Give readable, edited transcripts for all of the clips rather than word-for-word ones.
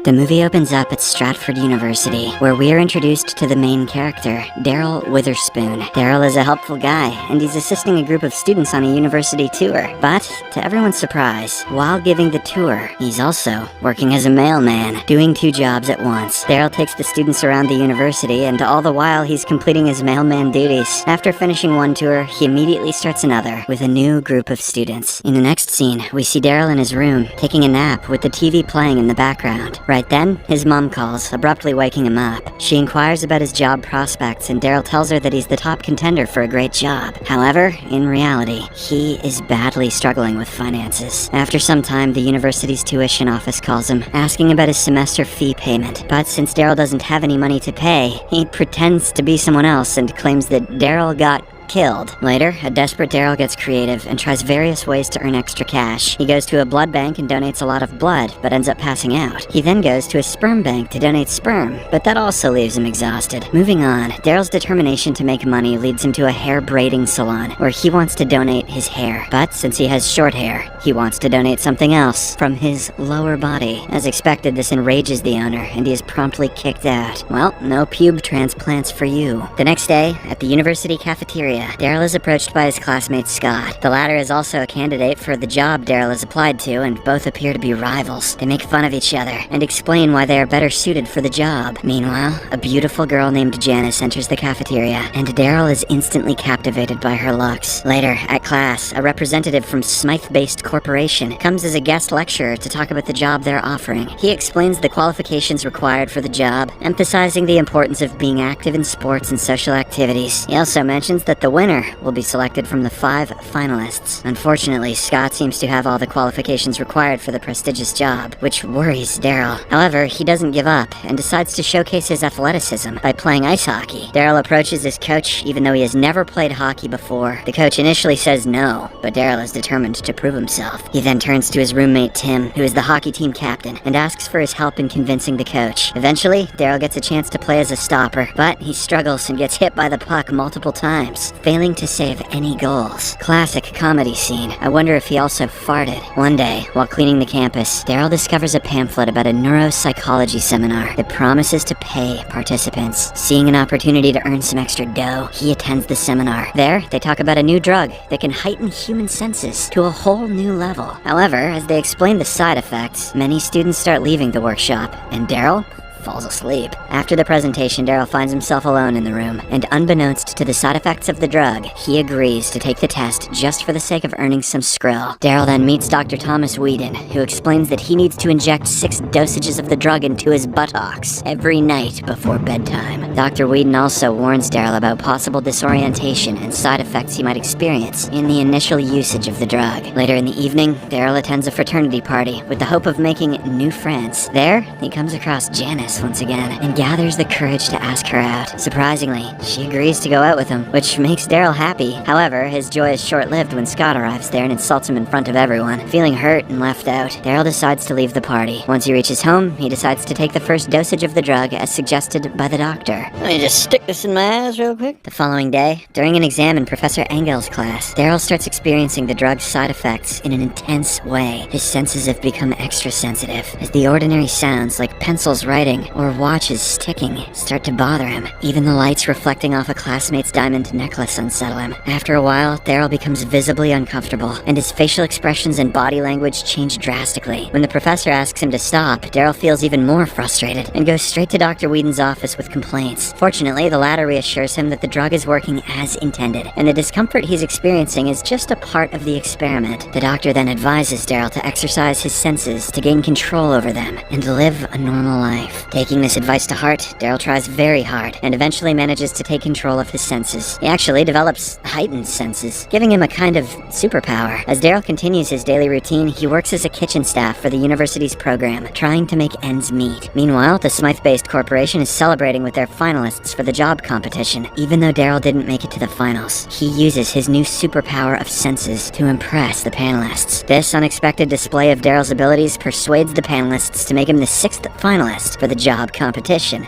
The movie opens up at Stratford University, where we are introduced to the main character, Daryl Witherspoon. Daryl is a helpful guy, and he's assisting a group of students on a university tour. But, to everyone's surprise, while giving the tour, he's also working as a mailman, doing 2 jobs at once. Daryl takes the students around the university, and all the while he's completing his mailman duties. After finishing one tour, he immediately starts another, with a new group of students. In the next scene, we see Daryl in his room, taking a nap with the TV playing in the background. Right then, his mom calls, abruptly waking him up. She inquires about his job prospects, and Daryl tells her that he's the top contender for a great job. However, in reality, he is badly struggling with finances. After some time, the university's tuition office calls him, asking about his semester fee payment. But since Daryl doesn't have any money to pay, he pretends to be someone else and claims that Daryl got killed. Later, a desperate Daryl gets creative and tries various ways to earn extra cash. He goes to a blood bank and donates a lot of blood, but ends up passing out. He then goes to a sperm bank to donate sperm, but that also leaves him exhausted. Moving on, Daryl's determination to make money leads him to a hair braiding salon, where he wants to donate his hair. But since he has short hair, he wants to donate something else from his lower body. As expected, this enrages the owner, and he is promptly kicked out. Well, no pube transplants for you. The next day, at the university cafeteria, Daryl is approached by his classmate Scott. The latter is also a candidate for the job Daryl has applied to, and both appear to be rivals. They make fun of each other and explain why they are better suited for the job. Meanwhile, a beautiful girl named Janice enters the cafeteria, and Daryl is instantly captivated by her looks. Later, at class, a representative from Smythe-based Corporation comes as a guest lecturer to talk about the job they're offering. He explains the qualifications required for the job, emphasizing the importance of being active in sports and social activities. He also mentions that the winner will be selected from the 5 finalists. Unfortunately, Scott seems to have all the qualifications required for the prestigious job, which worries Daryl. However, he doesn't give up and decides to showcase his athleticism by playing ice hockey. Daryl approaches his coach even though he has never played hockey before. The coach initially says no, but Daryl is determined to prove himself. He then turns to his roommate Tim, who is the hockey team captain, and asks for his help in convincing the coach. Eventually, Daryl gets a chance to play as a stopper, but he struggles and gets hit by the puck multiple times, failing to save any goals. Classic comedy scene. I wonder if he also farted. One day, while cleaning the campus, Daryl discovers a pamphlet about a neuropsychology seminar that promises to pay participants. Seeing an opportunity to earn some extra dough, he attends the seminar. There, they talk about a new drug that can heighten human senses to a whole new level. However, as they explain the side effects, many students start leaving the workshop, and Daryl falls asleep. After the presentation, Daryl finds himself alone in the room, and unbeknownst to the side effects of the drug, he agrees to take the test just for the sake of earning some skrill. Daryl then meets Dr. Thomas Whedon, who explains that he needs to inject 6 dosages of the drug into his buttocks every night before bedtime. Dr. Whedon also warns Daryl about possible disorientation and side effects he might experience in the initial usage of the drug. Later in the evening, Daryl attends a fraternity party with the hope of making new friends. There, he comes across Janice once again, and gathers the courage to ask her out. Surprisingly, she agrees to go out with him, which makes Daryl happy. However, his joy is short-lived when Scott arrives there and insults him in front of everyone. Feeling hurt and left out, Daryl decides to leave the party. Once he reaches home, he decides to take the first dosage of the drug as suggested by the doctor. Let me just stick this in my ass real quick. The following day, during an exam in Professor Engel's class, Daryl starts experiencing the drug's side effects in an intense way. His senses have become extra sensitive, as the ordinary sounds like pencils writing or watches ticking start to bother him. Even the lights reflecting off a classmate's diamond necklace unsettle him. After a while, Daryl becomes visibly uncomfortable, and his facial expressions and body language change drastically. When the professor asks him to stop, Daryl feels even more frustrated and goes straight to Dr. Whedon's office with complaints. Fortunately, the latter reassures him that the drug is working as intended, and the discomfort he's experiencing is just a part of the experiment. The doctor then advises Daryl to exercise his senses to gain control over them and live a normal life. Taking this advice to heart, Daryl tries very hard and eventually manages to take control of his senses. He actually develops heightened senses, giving him a kind of superpower. As Daryl continues his daily routine, he works as a kitchen staff for the university's program, trying to make ends meet. Meanwhile, the Smythe-based corporation is celebrating with their finalists for the job competition. Even though Daryl didn't make it to the finals, he uses his new superpower of senses to impress the panelists. This unexpected display of Daryl's abilities persuades the panelists to make him the 6th finalist for the job competition.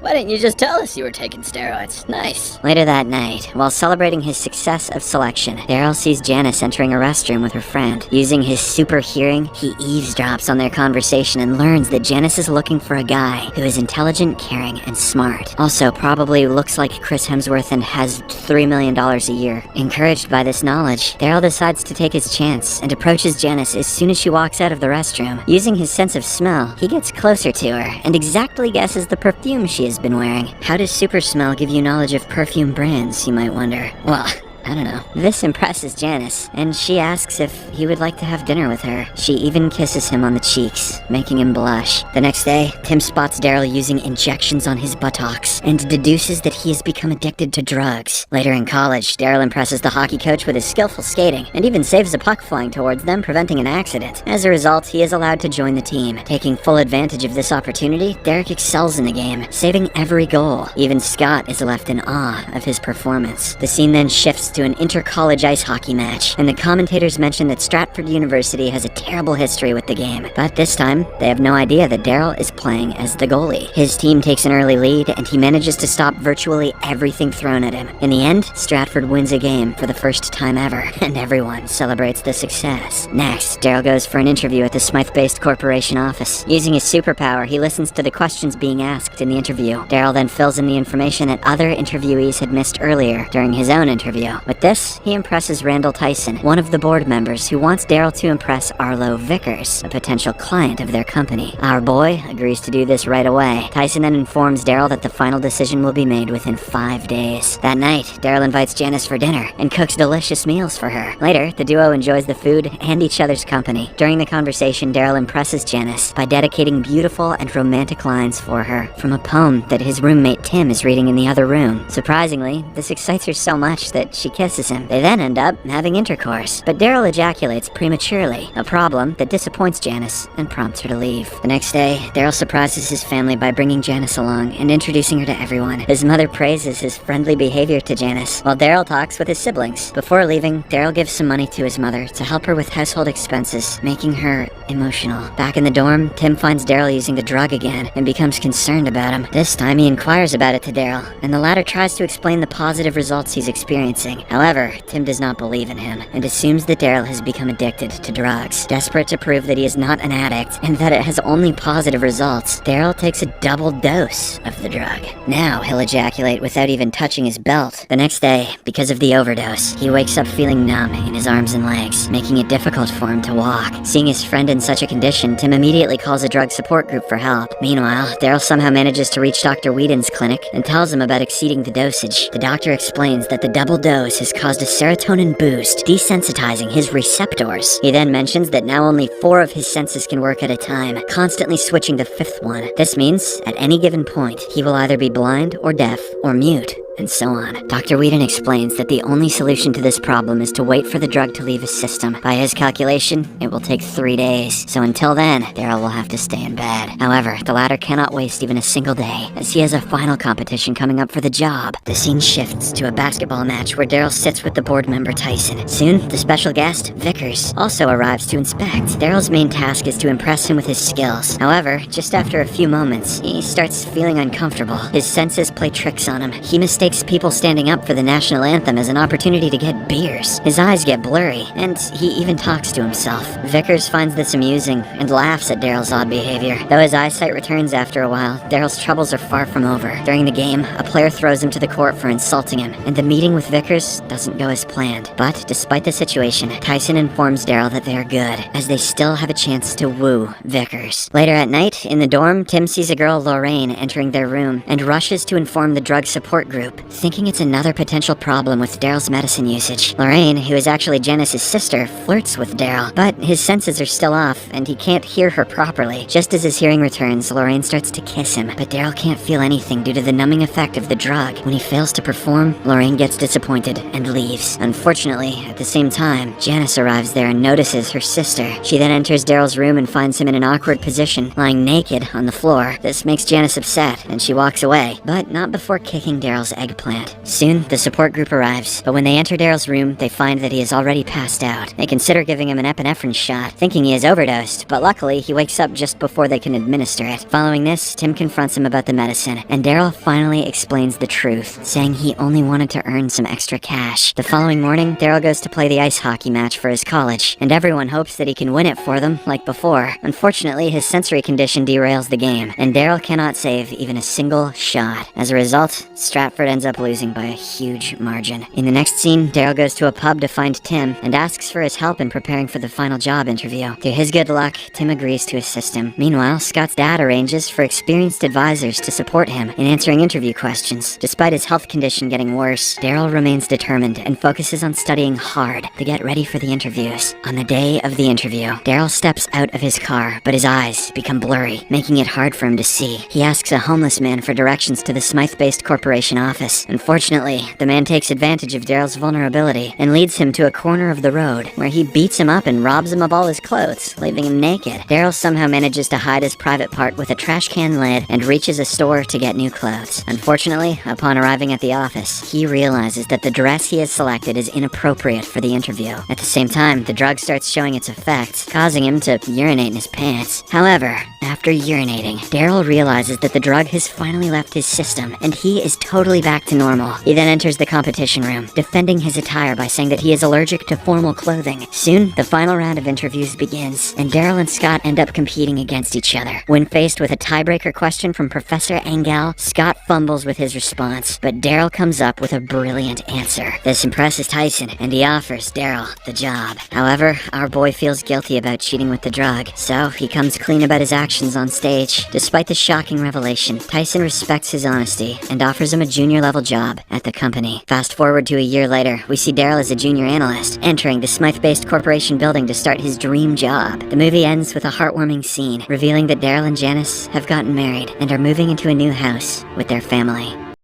Why didn't you just tell us you were taking steroids? Nice. Later that night, while celebrating his success of selection, Daryl sees Janice entering a restroom with her friend. Using his super hearing, he eavesdrops on their conversation and learns that Janice is looking for a guy who is intelligent, caring, and smart. Also, probably looks like Chris Hemsworth and has $3 million a year. Encouraged by this knowledge, Daryl decides to take his chance and approaches Janice as soon as she walks out of the restroom. Using his sense of smell, he gets closer to her and exactly guesses the perfume she has been wearing. How does super smell give you knowledge of perfume brands, you might wonder? Well, I don't know. This impresses Janice, and she asks if he would like to have dinner with her. She even kisses him on the cheeks, making him blush. The next day, Tim spots Daryl using injections on his buttocks and deduces that he has become addicted to drugs. Later in college, Daryl impresses the hockey coach with his skillful skating and even saves a puck flying towards them, preventing an accident. As a result, he is allowed to join the team. Taking full advantage of this opportunity, Derek excels in the game, saving every goal. Even Scott is left in awe of his performance. The scene then shifts to an inter-college ice hockey match, and the commentators mention that Stratford University has a terrible history with the game. But this time, they have no idea that Daryl is playing as the goalie. His team takes an early lead, and he manages to stop virtually everything thrown at him. In the end, Stratford wins a game for the first time ever, and everyone celebrates the success. Next, Daryl goes for an interview at the Smythe-based corporation office. Using his superpower, he listens to the questions being asked in the interview. Daryl then fills in the information that other interviewees had missed earlier during his own interview. With this, he impresses Randall Tyson, one of the board members who wants Daryl to impress Arlo Vickers, a potential client of their company. Our boy agrees to do this right away. Tyson then informs Daryl that the final decision will be made within 5 days. That night, Daryl invites Janice for dinner and cooks delicious meals for her. Later, the duo enjoys the food and each other's company. During the conversation, Daryl impresses Janice by dedicating beautiful and romantic lines for her from a poem that his roommate Tim is reading in the other room. Surprisingly, this excites her so much that she kisses him. They then end up having intercourse, but Daryl ejaculates prematurely, a problem that disappoints Janice and prompts her to leave. The next day, Daryl surprises his family by bringing Janice along and introducing her to everyone. His mother praises his friendly behavior to Janice, while Daryl talks with his siblings. Before leaving, Daryl gives some money to his mother to help her with household expenses, making her emotional. Back in the dorm, Tim finds Daryl using the drug again and becomes concerned about him. This time, he inquires about it to Daryl, and the latter tries to explain the positive results he's experiencing. However, Tim does not believe in him and assumes that Daryl has become addicted to drugs. Desperate to prove that he is not an addict and that it has only positive results, Daryl takes a double dose of the drug. Now he'll ejaculate without even touching his belt. The next day, because of the overdose, he wakes up feeling numb in his arms and legs, making it difficult for him to walk. Seeing his friend in such a condition, Tim immediately calls a drug support group for help. Meanwhile, Daryl somehow manages to reach Dr. Whedon's clinic and tells him about exceeding the dosage. The doctor explains that the double dose has caused a serotonin boost, desensitizing his receptors. He then mentions that now only 4 of his senses can work at a time, constantly switching the 5th one. This means, at any given point, he will either be blind or deaf or mute, and so on. Dr. Whedon explains that the only solution to this problem is to wait for the drug to leave his system. By his calculation, it will take 3 days, so until then, Daryl will have to stay in bed. However, the latter cannot waste even a single day, as he has a final competition coming up for the job. The scene shifts to a basketball match where Daryl sits with the board member Tyson. Soon, the special guest, Vickers, also arrives to inspect. Daryl's main task is to impress him with his skills. However, just after a few moments, he starts feeling uncomfortable. His senses play tricks on him. He mistakes people standing up for the national anthem as an opportunity to get beers. His eyes get blurry, and he even talks to himself. Vickers finds this amusing and laughs at Daryl's odd behavior. Though his eyesight returns after a while, Daryl's troubles are far from over. During the game, a player throws him to the court for insulting him, and the meeting with Vickers doesn't go as planned. But despite the situation, Tyson informs Daryl that they are good, as they still have a chance to woo Vickers. Later at night, in the dorm, Tim sees a girl, Lorraine, entering their room, and rushes to inform the drug support group, thinking it's another potential problem with Daryl's medicine usage. Lorraine, who is actually Janice's sister, flirts with Daryl, but his senses are still off, and he can't hear her properly. Just as his hearing returns, Lorraine starts to kiss him, but Daryl can't feel anything due to the numbing effect of the drug. When he fails to perform, Lorraine gets disappointed and leaves. Unfortunately, at the same time, Janice arrives there and notices her sister. She then enters Daryl's room and finds him in an awkward position, lying naked on the floor. This makes Janice upset, and she walks away, but not before kicking Daryl's eggplant. Soon, the support group arrives, but when they enter Daryl's room, they find that he is already passed out. They consider giving him an epinephrine shot, thinking he has overdosed, but luckily, he wakes up just before they can administer it. Following this, Tim confronts him about the medicine, and Daryl finally explains the truth, saying he only wanted to earn some extra cash. The following morning, Daryl goes to play the ice hockey match for his college, and everyone hopes that he can win it for them, like before. Unfortunately, his sensory condition derails the game, and Daryl cannot save even a single shot. As a result, Stratford ends up losing by a huge margin. In the next scene, Daryl goes to a pub to find Tim, and asks for his help in preparing for the final job interview. To his good luck, Tim agrees to assist him. Meanwhile, Scott's dad arranges for experienced advisors to support him in answering interview questions. Despite his health condition getting worse, Daryl remains determined and focuses on studying hard to get ready for the interviews. On the day of the interview, Daryl steps out of his car, but his eyes become blurry, making it hard for him to see. He asks a homeless man for directions to the Smythe-based corporation office. Unfortunately, the man takes advantage of Daryl's vulnerability and leads him to a corner of the road, where he beats him up and robs him of all his clothes, leaving him naked. Daryl somehow manages to hide his private part with a trash can lid and reaches a store to get new clothes. Unfortunately, upon arriving at the office, he realizes that the dress he has selected is inappropriate for the interview. At the same time, the drug starts showing its effects, causing him to urinate in his pants. However, after urinating, Daryl realizes that the drug has finally left his system, and he is totally back to normal. He then enters the competition room, defending his attire by saying that he is allergic to formal clothing. Soon, the final round of interviews begins, and Daryl and Scott end up competing against each other. When faced with a tiebreaker question from Professor Engel, Scott fumbles with his response, but Daryl comes up with a brilliant answer. This impresses Tyson, and he offers Daryl the job. However, our boy feels guilty about cheating with the drug, so he comes clean about his actions on stage. Despite the shocking revelation, Tyson respects his honesty and offers him a junior-level job at the company. Fast forward to a year later, we see Daryl as a junior analyst, entering the Smythe-based corporation building to start his dream job. The movie ends with a heartwarming scene, revealing that Daryl and Janice have gotten married and are moving into a new house with their family.